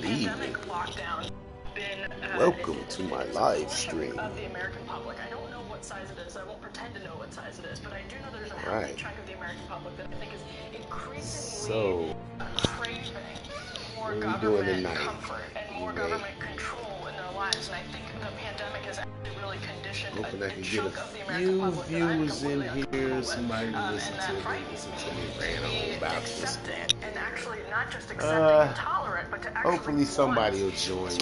evening. Welcome to my live stream. Of the American public. I don't know what size it is. I won't pretend to know what size it is, but I do know there's a healthy chunk of the American public that I think is increasingly craving more government comfort and more government control in their lives. And I think the pandemic has actually really conditioned a chunk of the American public that I'm completely here. Somebody listen to me rant on about this. And actually not just accepting and tolerant, but to actually hopefully somebody will join me.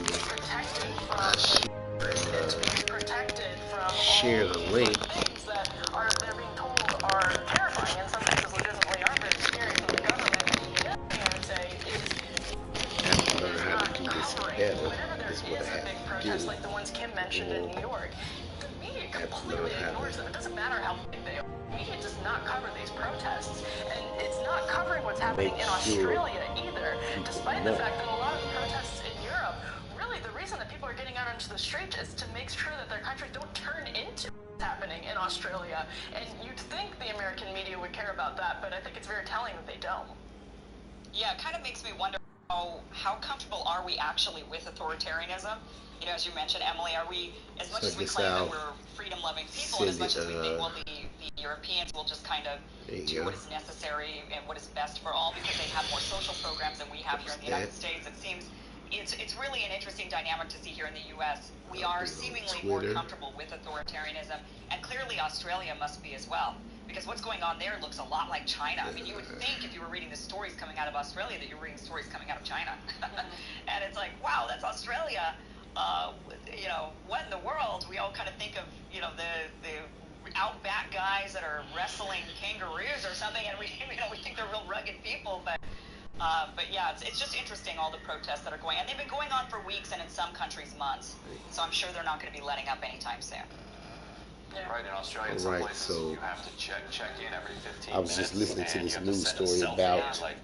Share the link. Things that they're being told are terrifying, and some cases legitimately are very scary from the government. I would say have to learn how to do this better. Is what I have to do. Like the ones Kim mentioned in New York. The media completely ignores them. It doesn't matter how big they are. The media does not cover these protests, and it's not covering what's happening in Australia either, despite the fact that a lot of the protests in Europe, really the reason that people are getting out into the street is to make sure that their country don't turn into what's happening in Australia. And you'd think the American media would care about that, but I think it's very telling that they don't. Yeah, it kind of makes me wonder how comfortable are we actually with authoritarianism? You know, as you mentioned, Emily, are we, as much as we claim that we're freedom-loving people, and as much as we think, well, the Europeans will just kind of do what is necessary and what is best for all because they have more social programs than we have here in the United States, it seems it's really an interesting dynamic to see here in the U.S. We are seemingly more comfortable with authoritarianism, and clearly Australia must be as well. Because what's going on there looks a lot like China. I mean, you would think if you were reading the stories coming out of Australia that you were reading stories coming out of China. And it's like, wow, that's Australia. You know, what in the world? We all kind of think of, you know, the outback guys that are wrestling kangaroos or something, and we think they're real rugged people. But yeah, it's just interesting, all the protests that are going, and they've been going on for weeks, and in some countries months. So I'm sure they're not going to be letting up anytime soon. Yeah. Right, in Australia, in some places, so you have to check in every 15 minutes. I was just listening to this news story about like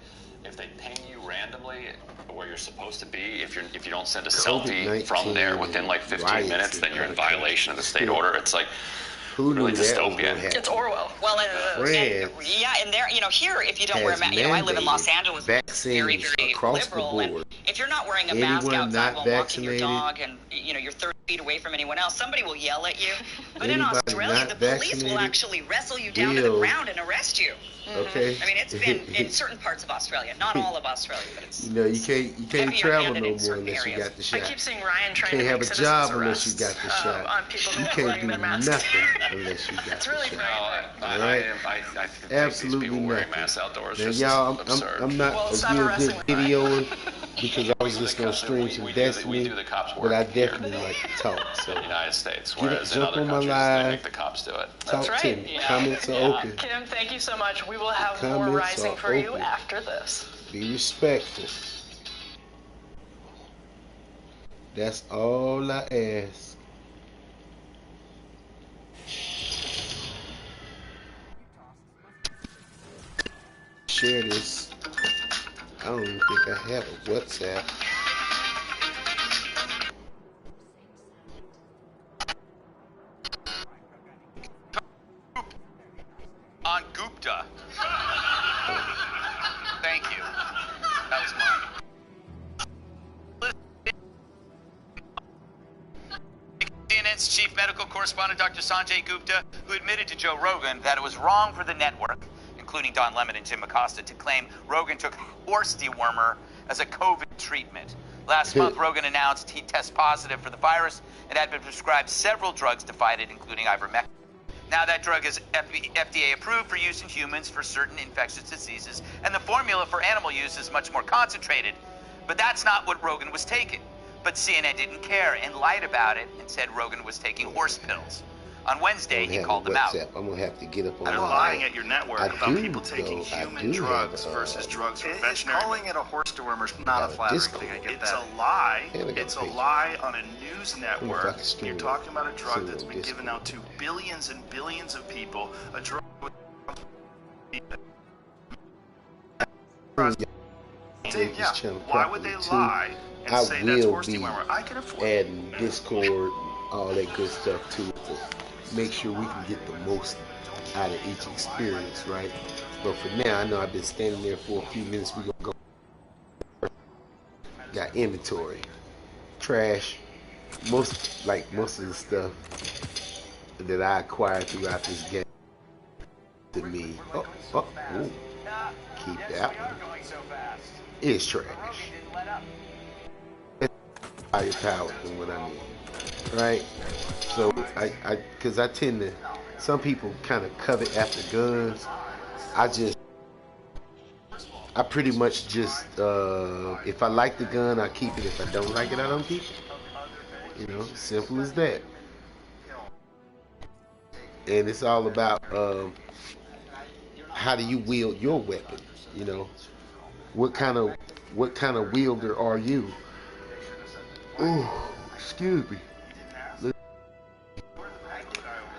if they ping you randomly where you're supposed to be, if you don't send a selfie from there within like 15 minutes, then you're in violation of the state order. It's like really dystopian. It's Orwell. Well, yeah, and there, you know, here, if you don't wear a mask, you know, I live in Los Angeles, very, very liberal, and if you're not wearing a mask outside while walking your dog, and you know, you're 30 feet away from anyone else, somebody will yell at you. But in Australia, the police will actually wrestle you down to the ground and arrest you. Okay. I mean, it's been in certain parts of Australia, not all of Australia, but it's. You know, you can't travel no more unless you got the shot. I keep seeing Ryan trying to make have a job unless you got the shot. On people who you can't do nothing unless you got the shot. All right. I think absolutely people nothing. wearing masks outdoors now, just y'all, absurd. I'm not a real good videoing because I was just gonna stream some Destiny, but I definitely like to talk. So in the United States, whereas in jump other on my countries, they live. make the cops do it. Talk to me. Comments are open. Kim, thank you so much. We will have more Rising for you after this. Be respectful. That's all I ask. Share this. I don't even think I have a WhatsApp. On Gupta. Thank you. That was mine. CNN's chief medical correspondent, Dr. Sanjay Gupta, who admitted to Joe Rogan that it was wrong for the network, including Don Lemon and Tim Acosta, to claim Rogan took horse dewormer as a COVID treatment. Last month, Rogan announced he'd test positive for the virus and had been prescribed several drugs to fight it, including ivermectin. Now that drug is FDA approved for use in humans for certain infectious diseases, and the formula for animal use is much more concentrated. But that's not what Rogan was taking. But CNN didn't care and lied about it and said Rogan was taking horse pills. On Wednesday, he called them out. I'm gonna have to get up on They're lying at your network about people taking human drugs versus drugs for veterinary. Calling it a horse dewormer is not a flattering thing. I get it's that. A lie. It's a lie on a news network. You're talking about a drug that's been given out to billions and billions of people. A drug. Yeah. Why would they lie and say that's horse dewormer? I can afford it. Adding Discord, all that good stuff to it to make sure we can get the most out of each experience, right? But for now, I know I've been standing there for a few minutes. We're gonna go. got inventory, trash. Most of the stuff that I acquired throughout this game to me. Ooh, keep that one. It's trash. It's higher power than what I need, right? So because I tend to, some people kind of covet after guns. I pretty much just, if I like the gun, I keep it. If I don't like it, I don't keep it. You know, simple as that. And it's all about how do you wield your weapon? You know, what kind of wielder are you? Ooh, excuse me.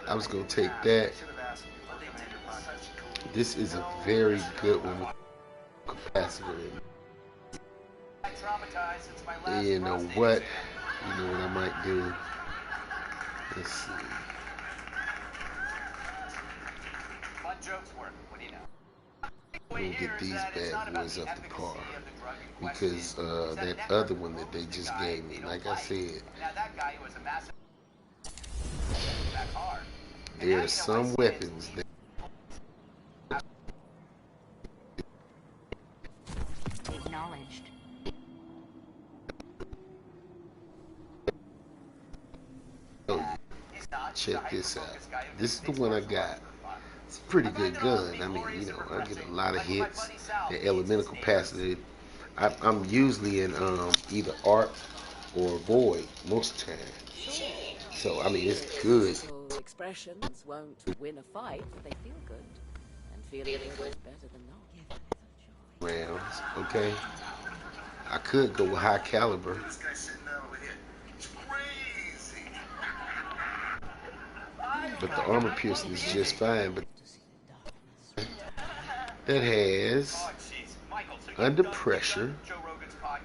I was gonna take that. This is a very good one with capacitor in it. You know what? You know what I might do? Let's see. We'll get these bad boys up to par. Because that other one that they just gave me, like I said, there are some weapons that acknowledged. Check this out. This is the one I got. It's a pretty good gun. I mean, you know, I get a lot of hits. The elemental capacity. I'm usually in either arc or void most of the time. So I mean, it's good. Expressions won't win a fight, but they feel good, and feeling good is better than not. Rounds, okay. I could go with high caliber. But the armor piercing is just fine. But that has under pressure,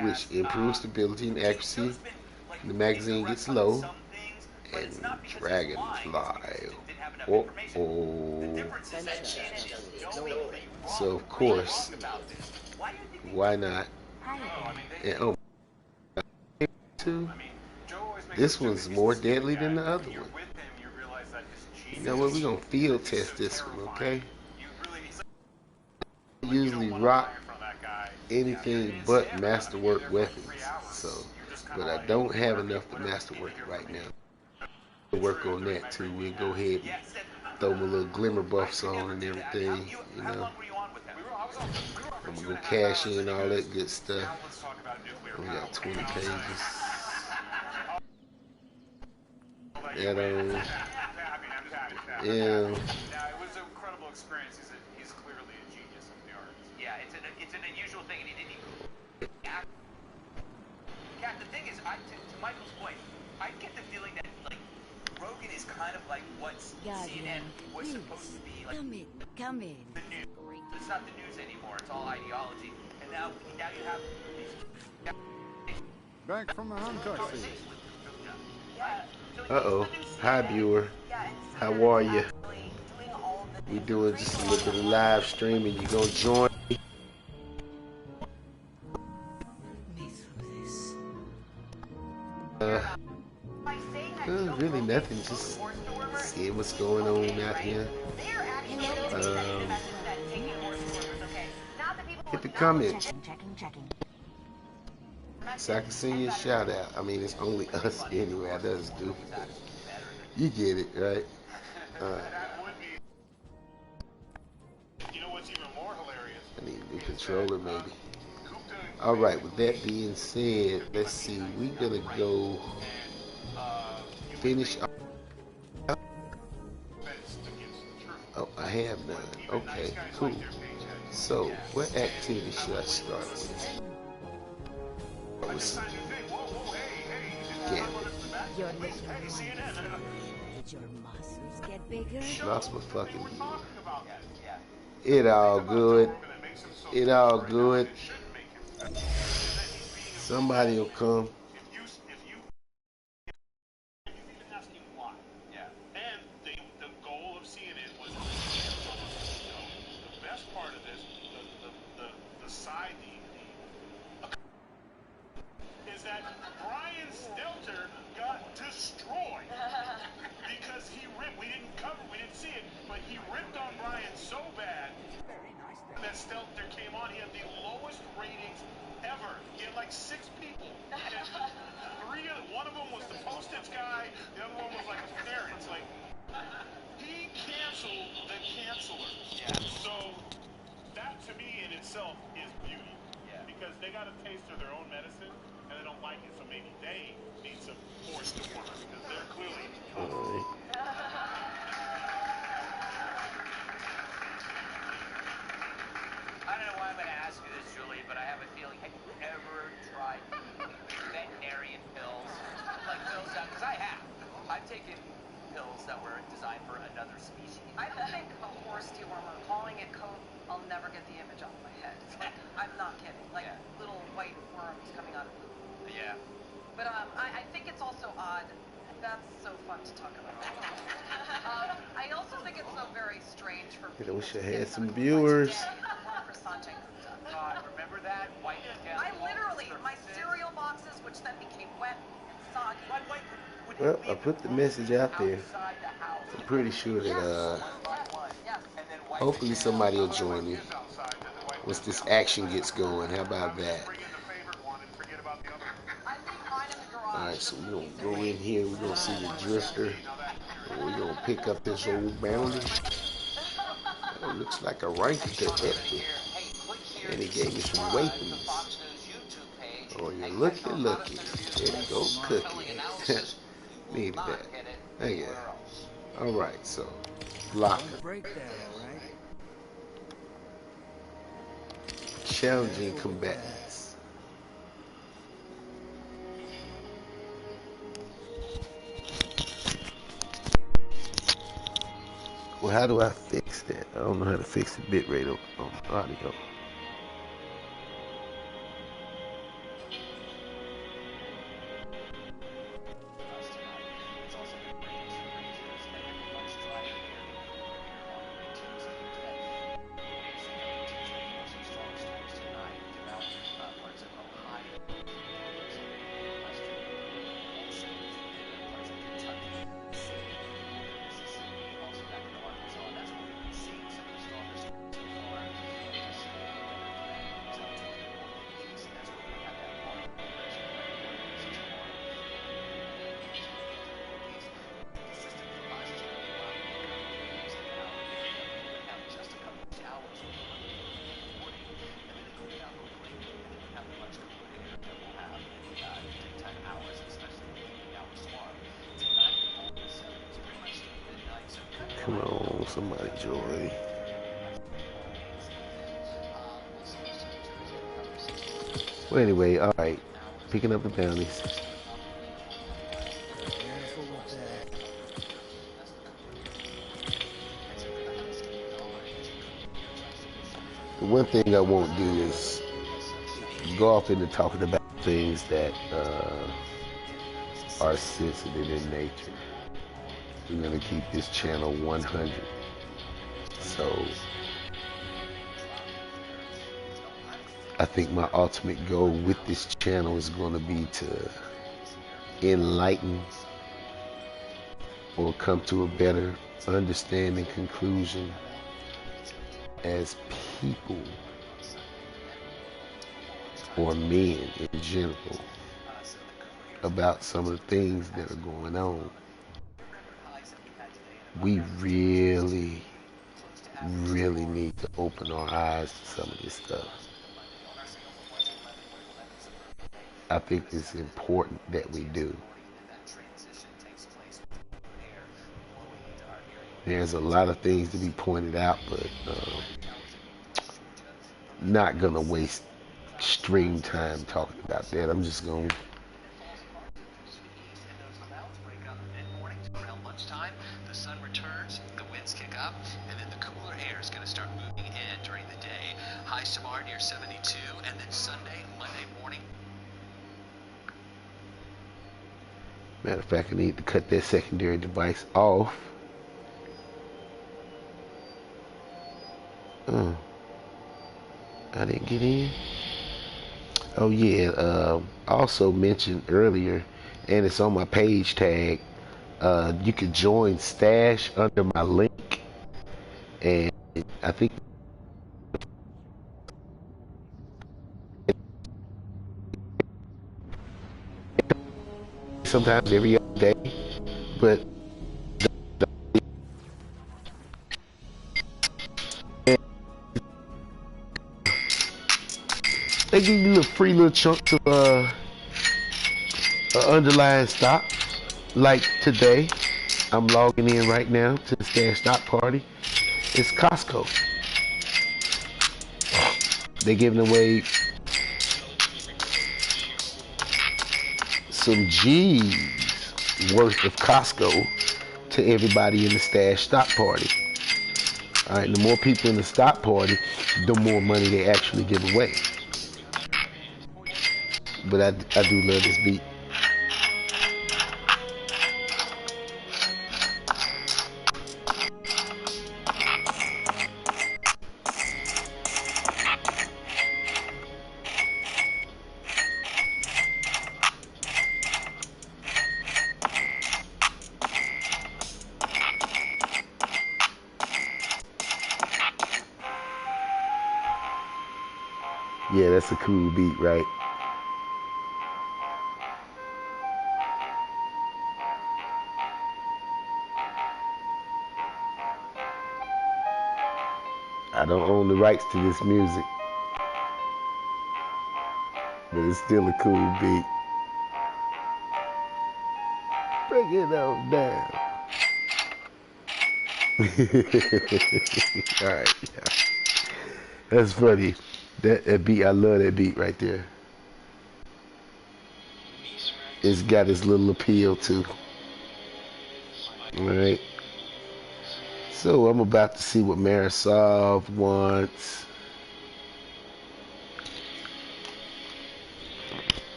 which improves stability and accuracy. The magazine gets low, and dragonfly. So of course, why not? And this one's more deadly than the other one. You know what? We're gonna field test this one, okay? I usually rock anything but masterwork weapons, so, but I don't have enough to masterwork it right now. We'll work on that too. We'll go ahead and throw my little glimmer buffs on and everything, you know. I'm gonna go cash in all that good stuff. We got 20 pages. And yeah. Now, it was an incredible experience. He's clearly a genius of the art. Yeah, it's an unusual thing, and he didn't even act. Yeah, the thing is, to Michael's point, I get the feeling that like Rogan is kind of like what CNN was supposed to be. Like, Come in. The news. It's not the news anymore. It's all ideology. And now you have these. Back from the home country. Uh-oh. Hi, viewer. How are you? We doing just a little bit of live streaming. You gonna join me? Really nothing. Just seeing what's going on out here. Hit the comments. So I can send you a shout out. I mean, it's only us anyway. I doesn't do it. You get it, right? I need a new controller, maybe. Alright, with that being said, let's see. We're gonna go finish. Oh, I have none. Okay, cool. So, what activity should I start with? Lost my fucking. It all good. It all good. Somebody will come. like 6 people. One of them was the postage guy, the other one was like his parents. Like, he canceled the canceller. Yeah. So that to me in itself is beauty. Yeah. Because they got a taste of their own medicine and they don't like it. So maybe they need some force to warm it because they're clearly I don't know why I'm going to ask you this, Julie, but I have a feeling, have you ever tried veterinarian pills? Like pills that, because I have. I've taken pills that were designed for another species. I don't think a horse dewormer, calling it coke, I'll never get the image off my head. Like, I'm not kidding. Like little white worms coming out of poop. Yeah. But I think it's also odd. That's so fun to talk about. I also think it's so very strange for people. I wish I had some viewers. Remember that? White I literally, my cereal boxes, which then became wet and soggy. Well, I put the message out there. I'm pretty sure that hopefully somebody will join me once this action gets going. How about that? Alright, so we're going to go in here. We're going to see the drifter. We're going to pick up this old bounty. Oh, looks like a rank detective. And he gave me some weapons. Oh, you're looky. There goes Cookie. Needed that. Hey, yeah. Alright, so blocker. Challenging combatants. Well, how do I fix that? I don't know how to fix the bitrate on audio. Come on, somebody join. Well, anyway, alright. Picking up the bounties. The one thing I won't do is go off into talking about things that are sensitive in nature. We're going to keep this channel 100. So I think my ultimate goal with this channel is going to be to enlighten or come to a better understanding conclusion as people or men in general about some of the things that are going on. We really need to open our eyes to some of this stuff. I think it's important that we do. There's a lot of things to be pointed out, but not gonna waste stream time talking about that. I'm just gonna the sun returns, the winds kick up, and then the cooler air is going to start moving in during the day. Highs tomorrow near 72, and then Monday morning. Matter of fact, I need to cut that secondary device off. I didn't get in. Oh yeah, also mentioned earlier, and it's on my page tag. You can join Stash under my link, and I think sometimes every other day, but they give you free little chunks of underlying stock. Like today, I'm logging in right now to the stash stock party. It's Costco. They're giving away some G's worth of Costco to everybody in the stash stock party. All right, the more people in the stock party, the more money they actually give away. But I do love this beat. Yeah, that's a cool beat, right? I don't own the rights to this music, but it's still a cool beat. Break it on down. All right, yeah. That's funny. That beat, I love that beat right there. It's got its little appeal too. All right. So I'm about to see what Marisol wants.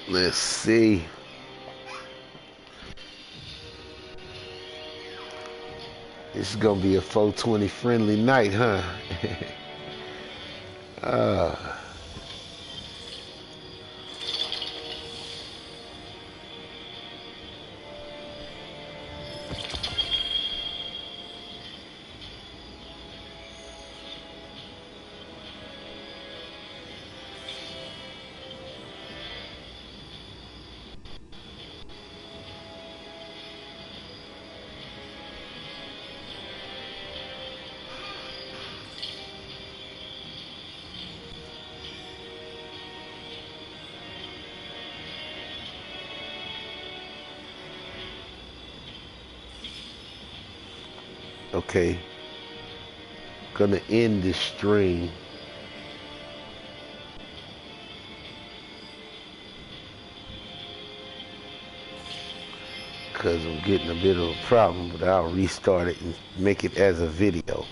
Let's see. This is gonna be a 420 friendly night, huh? Okay, gonna end this stream. Because I'm getting a bit of a problem, but I'll restart it and make it as a video.